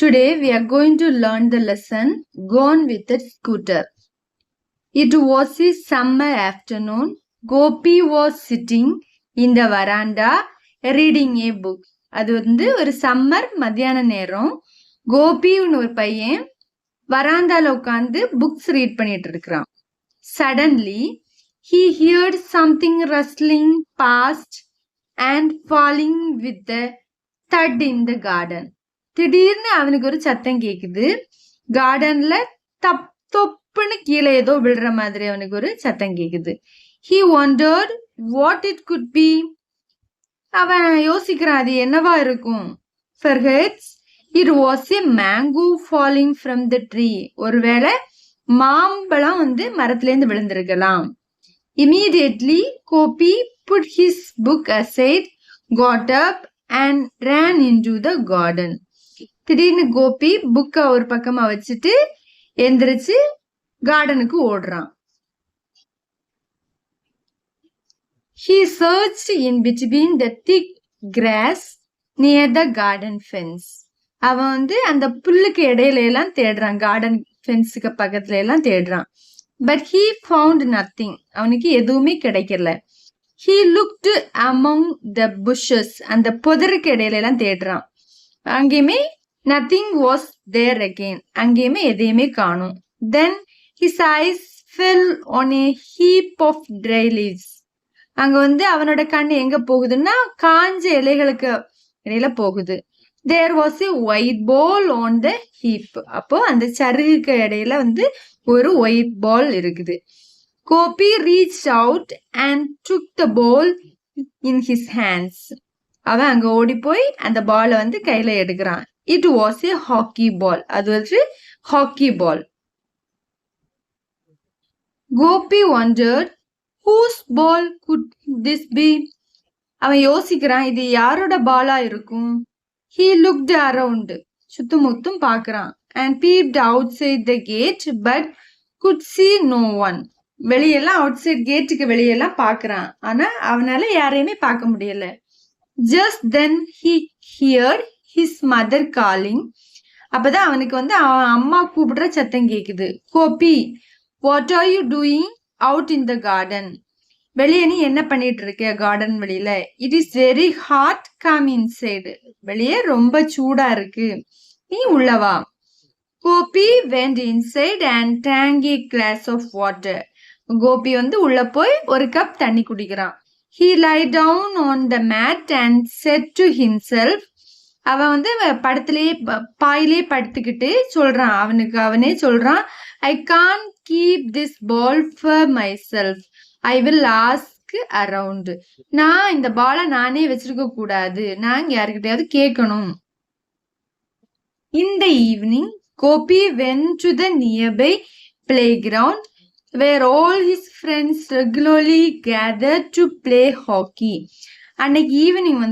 Today we are going to learn the lesson Gone with a Scooter. It was a summer afternoon. Gopi was sitting in the veranda reading a book. அது ஒரு summer மத்தியான நேரம். கோபின்னு ஒரு பையன் வராந்தால உட்காந்து books read பண்ணிட்டு இருக்கிறான். Suddenly he heard something rustling past and falling with a thud in the garden. திடீர்னு அவனுக்கு ஒரு சத்தம் கேக்குது. கார்டன்ல தொப்புன்னு கீழே ஏதோ விழுற மாதிரி அவனுக்கு ஒரு சத்தம் கேக்குது. He wondered what it could be. அவன் யோசிக்கிறான் அது என்னவா இருக்கும். Perhaps it was a mango falling from the tree. ஒருவேளை மாம்பழம் மரத்துல இருந்து விழுந்திருக்கலாம். Immediately Gopi put his book aside, got up and ran into the garden. திடீர்னு கோபி புக்க ஒரு பக்கமா வச்சுட்டு எந்திரிச்சு கார்டனுக்கு ஓடுறான். He searched in between the thick grass near the garden fence. அவன் அந்த புல்லுக்கு இடையில எல்லாம் தேடுறான், கார்டன் ஃபென்ஸுக்கு பக்கத்துல எல்லாம் தேடுறான். But he found nothing. அவனுக்கு எதுவுமே கிடைக்கல. He looked among the bushes. அந்த புதருக்கு இடையில எல்லாம் தேடுறான். அங்கேயுமே nothing was there again. அங்கேயுமே எதையுமே காணும். Then his eyes fell on a heap of dry leaves. அங்க அவனோட கண்ணு எங்க போகுதுன்னா காஞ்ச இலைகளுக்கு இடையில போகுது. There was a white ball on the heap. அப்போ அந்த சருகுக்கு இடையில ஒரு white ball இருக்குது. Gopi reached out and took the ball in his hands. அவன் அங்க ஓடி போய் அந்த பாலை கையில எடுக்கிறான். It was a hockey ball. அது hockey ball. Gopi wondered whose ball could this be? அவன் யோசிக்கிறான் இது யாரோட பாலா இருக்கும். He looked around. சுத்துமுத்தும் பார்க்கறான். And peeped outside the gate but could see no one. வெளியெல்லாம் outside கேட்டுக்கு வெளியெல்லாம் பார்க்கறான். ஆனா அவனால யாரையுமே பார்க்க முடியல. Just then he heard his mother calling. அப்பதான் அவனுக்கு அவன் அம்மா கூப்பிடுற சத்தம் கேக்குது. Gopi, what are you doing out in the garden? வெளியே நீ என்ன பண்ணிட்டு இருக்க கார்டன் வெளியில? It is very hot, come inside. வெளியே ரொம்ப சூடா இருக்கு, நீ உள்ளவா. Gopi went inside and drank a glass of water. Gopi உள்ள போய் ஒரு கப் தண்ணி குடிக்கிறான். He lie down on the mat and said to himself. அவன் படத்திலே பாயிலே படுத்துக்கிட்டு சொல்றான், அவனே சொல்றான், I can't keep this ball for myself. I will ask around. நான் இந்த பாலை நானே வச்சிருக்க கூடாது, நான் யாருக்கிட்டையாவது கேட்கணும். In the evening, Gopi went to the nearby playground where all his friends regularly gathered to play hockey. அன்னைக்கு ஈவினிங்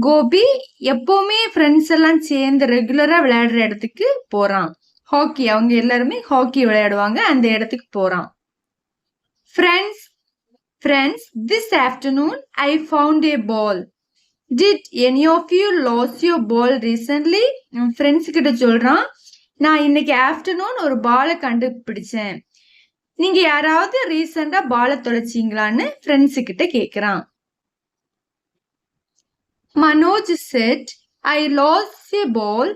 கோபி எப்பவுமே ஃப்ரெண்ட்ஸ் எல்லாம் சேர்ந்து ரெகுலரா விளையாடுற இடத்துக்கு போறான். ஹாக்கி, அவங்க எல்லாருமே ஹாக்கி விளையாடுவாங்க, அந்த இடத்துக்கு போறான். Friends, this afternoon I found a ball. Did any of you lost your ball recently? Friends கிட்ட சொல்றான், நான் இன்னைக்கு ஆஃப்டர்நூன் ஒரு பாலை கண்டுபிடிச்சேன். நீங்க யாராவது ரீசெண்டா பாலை தொலைச்சிங்களான்னு ஃப்ரெண்ட்ஸ் கிட்ட கேக்குறான். Manoj said, I lost a ball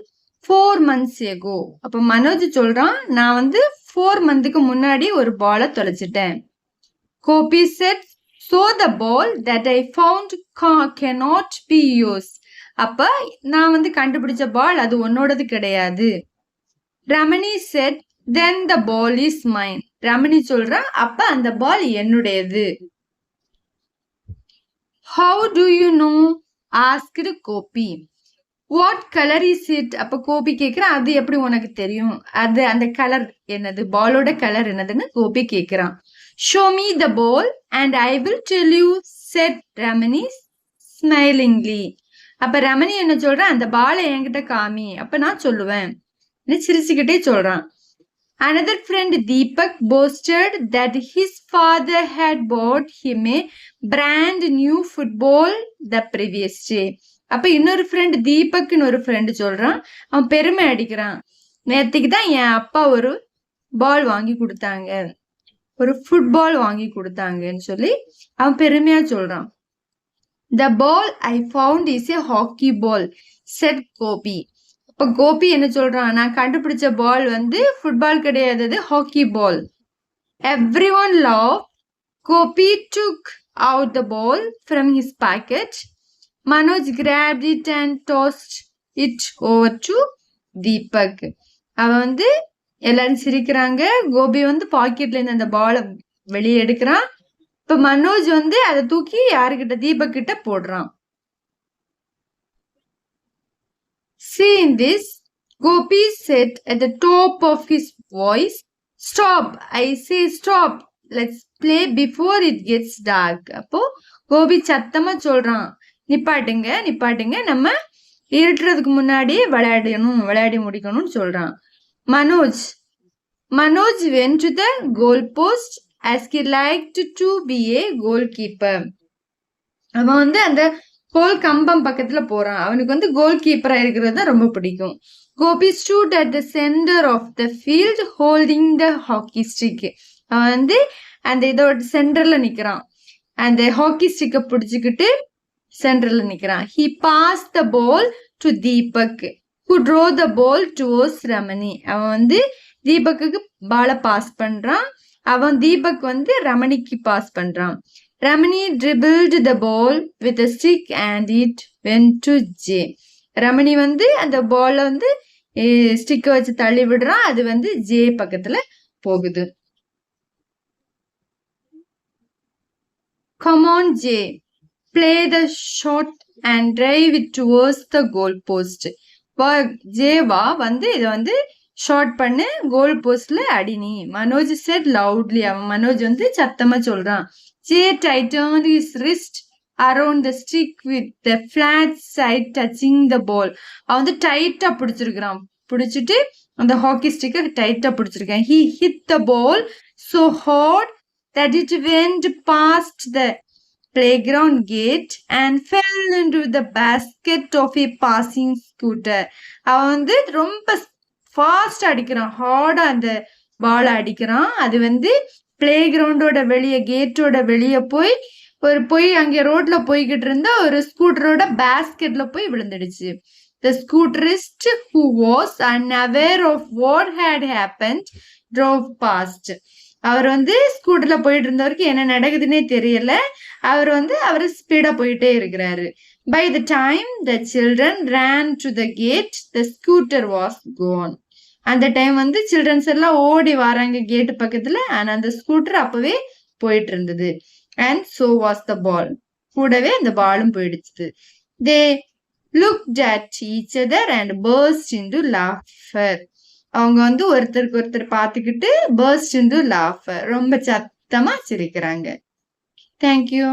4 months ago. அப்ப மனோஜ் சொல்றான், நான் 4 monthsக்கு முன்னாடி ஒரு பாலை தொலைச்சிட்டேன். Gopi said, so the ball that I found cannot be yours. அப்ப நான் கண்டுபிடிச்ச பால் அது உன்னோடது கிடையாது. Ramani said, then the ball is mine. Ramani சொல்றான், அப்ப அந்த பால் என்னுடையது. How do you know? asked Gopi. What color is it? அப்ப கோபி கேக்குறான், அது எப்படி உனக்கு தெரியும், அது அந்த கலர் என்னது, பாலோட கலர் என்னதுன்னு கோபி கேக்குறான். Show me the ball and I will tell you, said Ramani smilingly. அப்ப ரமணி என்ன சொல்றான், அந்த பாலை என்கிட்ட காமி, அப்ப நான் சொல்லுவேன், சிரிச்சுக்கிட்டே சொல்றான். Another friend Deepak boasted that his father had bought him a brand new football the previous day. அப்ப இன்னொரு ஃப்ரெண்ட் தீபக்னு ஒரு ஃப்ரெண்டு சொல்றான், அவன் பெருமை அடிக்கிறான். நேத்திக்கு தான் என் அப்பா ஒரு பால் வாங்கி கொடுத்தாங்க, ஒரு ஃபுட்பால் வாங்கி கொடுத்தாங்கன்னு சொல்லி அவன் பெருமையா சொல்றான். The ball I found is a hockey ball, said Gopi. அப்ப கோபி என்ன சொல்றான், நான் கண்டுபிடிச்ச பால் வந்து ஃபுட்பால் கிடையாது, அது hockey ball. Everyone laughed. Gopi took out the ball from his pocket. Manoj grabbed it and tossed it over to Deepak. அவன் வந்து எல்லாரும் சிரிக்கிறாங்க. கோபி வந்து பாக்கெட்ல இருந்து அந்த பாலை வெளியே எடுக்கிறான். இப்ப மனோஜ் வந்து அதை தூக்கி யாருக்கிட்ட, தீபக் கிட்ட போடுறான். Seeing this, Gopi said at the top of his voice, "Stop! I say stop! Let's play before it gets dark." அப்போ கோபி சத்தமா சொல்றான், நிப்பாட்டுங்க நிப்பாட்டுங்க, நம்ம இருட்டுறதுக்கு முன்னாடியே விளையாடி முடிக்கணும்னு சொல்றான். Manoj went to the goalpost as he liked to be a goalkeeper. அவன் வந்து அந்த கோல் கம்பம் பக்கத்துல போறான். அவனுக்கு வந்து கோல் கீப்பரா இருக்கிறது தான் ரொம்ப பிடிக்கும். Gopi stood at the center of the field holding the hockey stick. அவன் வந்து அந்த இதோட சென்டர்ல நிக்கிறான். அந்த ஹாக்கி ஸ்டிக்கை பிடிச்சுக்கிட்டு சென்டர்ல நிக்கிறான். He passed the ball to Deepak, who drew the ball towards Ramani. அவன் வந்து தீபக்கு பால பாஸ் பண்றான். அவன் தீபக் வந்து ரமணிக்கு பாஸ் பண்றான். Ramani dribbled the ball with a stick and it went to J. Ramani வந்து அந்த பால வந்து ஸ்டிக்கை வச்சு தள்ளி விடுறான். அது வந்து ஜே பக்கத்துல போகுது. Come on, Jay. Play the shot and drive it towards the goal post. ஜேவா வந்து இதை வந்து ஷார்ட் பண்ணு, கோல் போஸ்ட்ல அடினி. Manoj said loudly. அவன் மனோஜ் வந்து சத்தமா சொல்றான். Jay tightened his wrist around the stick with the flat side touching the ball. அவன் வந்து டைட்டா பிடிச்சிருக்கிறான். பிடிச்சிட்டு அந்த ஹாக்கி ஸ்டிக்கை டைட்டா பிடிச்சிருக்கான். He hit the ball so hard that it went past the playground gate and fell into the basket of a passing scooter. அவன் வந்து ரொம்ப fast அடிக்கிறான், ஹார்டா அந்த பால் அடிக்கிறான். அது வந்து பிளே கிரவுண்டோட வெளியே, கேட்டோட வெளியே போய் அங்கே ரோட்ல போய்கிட்டு இருந்தா ஒரு ஸ்கூட்டரோட பேஸ்கெட்ல போய் விழுந்துடுச்சு. The scooterist, who was unaware of what had happened, drove past. அவர் வந்து ஸ்கூட்டர்ல போயிட்டு இருந்தவருக்கு என்ன நடக்குதுன்னே தெரியல. அவர் ஸ்பீடா போயிட்டே இருக்கிறாரு. By the time the children ran to the gate, the scooter was gone. அந்த டைம் வந்து சில்ட்ரன்ஸ் எல்லாம் ஓடி வராங்க கேட்டு பக்கத்துல. ஆனா அந்த ஸ்கூட்டர் அப்பவே போயிட்டு இருந்தது. And so was the ball. கூடவே அந்த பாலும் போயிடுச்சு. They looked at each other and burst into laughter. அவங்க வந்து ஒருத்தருக்கு ஒருத்தர் பார்த்துக்கிட்டு burst into laughter, ரொம்ப சத்தமா சிரிக்கிறாங்க. Thank you.